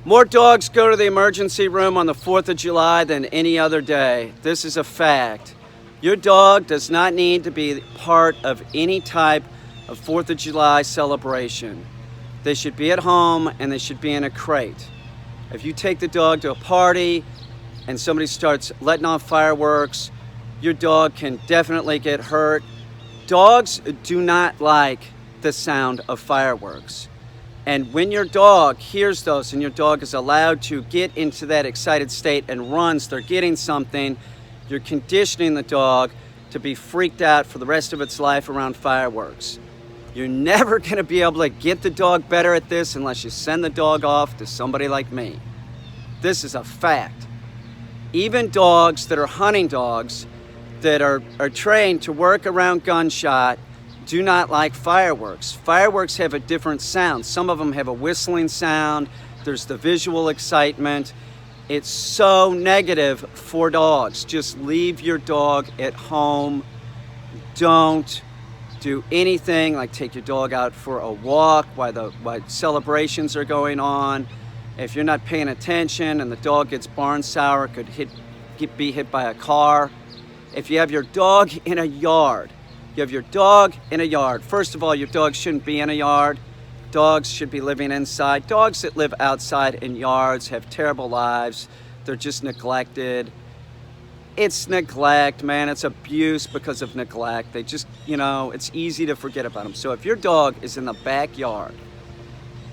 More dogs go to the emergency room on the 4th of July than any other day. This is a fact. Your dog does not need to be part of any type of 4th of July celebration. They should be at home and they should be in a crate. If you take the dog to a party and somebody starts letting off fireworks, your dog can definitely get hurt. Dogs do not like the sound of fireworks. And when your dog hears those and your dog is allowed to get into that excited state and runs, they're getting something, you're conditioning the dog to be freaked out for the rest of its life around fireworks. You're never going to be able to get the dog better at this unless you send the dog off to somebody like me. This is a fact. Even dogs that are hunting dogs that are trained to work around gunshot do not like fireworks. Fireworks have a different sound. Some of them have a whistling sound. There's the visual excitement. It's so negative for dogs. Just leave your dog at home. Don't do anything like take your dog out for a walk while celebrations are going on. If you're not paying attention and the dog gets barn sour, it could be hit by a car. If you have your dog in a yard, first of all, your dog shouldn't be in a yard. Dogs should be living inside. Dogs that live outside in yards have terrible lives. They're just neglected. It's neglect, man. It's abuse because of neglect. They just, it's easy to forget about them. So if your dog is in the backyard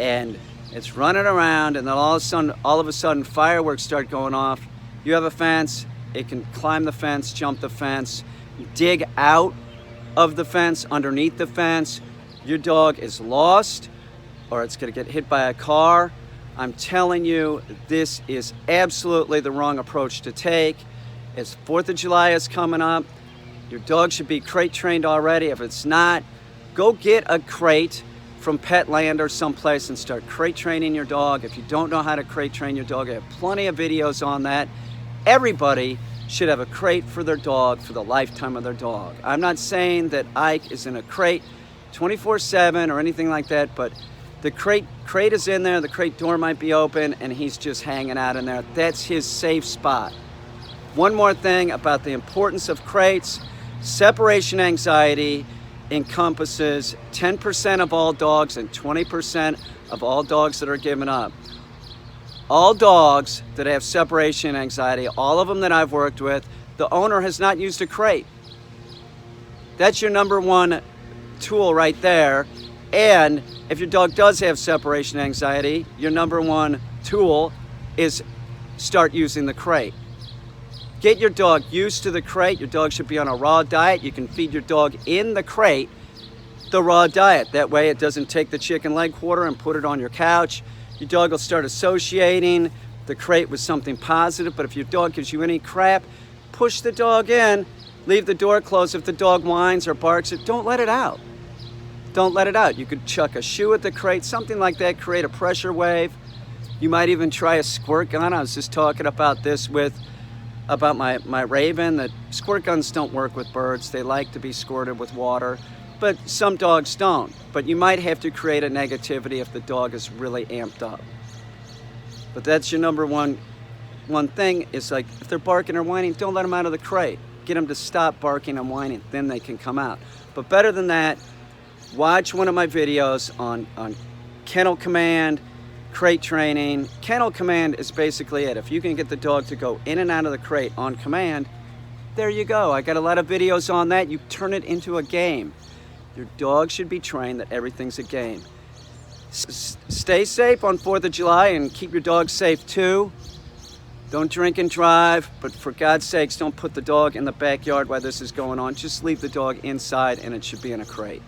and it's running around and then all of a sudden fireworks start going off, you have a fence, it can climb the fence, jump the fence, dig out of the fence, underneath the fence. Your dog is lost or it's going to get hit by a car. I'm telling you, this is absolutely the wrong approach to take. As 4th of July is coming up, your dog should be crate trained already. If it's not, go get a crate from Petland or someplace and start crate training your dog. If you don't know how to crate train your dog, I have plenty of videos on that. Everybody should have a crate for their dog for the lifetime of their dog. I'm not saying that Ike is in a crate 24/7 or anything like that, but the crate is in there, the crate door might be open, and he's just hanging out in there. That's his safe spot. One more thing about the importance of crates. Separation anxiety encompasses 10% of all dogs and 20% of all dogs that are given up. All dogs that have separation anxiety, all of them that I've worked with, the owner has not used a crate. That's your number one tool right there. And if your dog does have separation anxiety, your number one tool is start using the crate. Get your dog used to the crate. Your dog should be on a raw diet. You can feed your dog in the crate the raw diet. That way it doesn't take the chicken leg quarter and put it on your couch. Your dog will start associating the crate with something positive, but if your dog gives you any crap, push the dog in, leave the door closed. If the dog whines or barks, don't let it out. Don't let it out. You could chuck a shoe at the crate, something like that, create a pressure wave. You might even try a squirt gun. I was just talking about this about my Raven, that squirt guns don't work with birds. They like to be squirted with water, but some dogs don't. But you might have to create a negativity if the dog is really amped up. But that's your number one thing is, like, if they're barking or whining, don't let them out of the crate. Get them to stop barking and whining, then they can come out. But better than that, watch one of my videos on kennel command, crate training. Kennel command is basically it. If you can get the dog to go in and out of the crate on command, there you go. I got a lot of videos on that. You turn it into a game. Your dog should be trained that everything's a game. Stay safe on 4th of July and keep your dog safe too. Don't drink and drive, but for God's sakes, don't put the dog in the backyard while this is going on. Just leave the dog inside and it should be in a crate.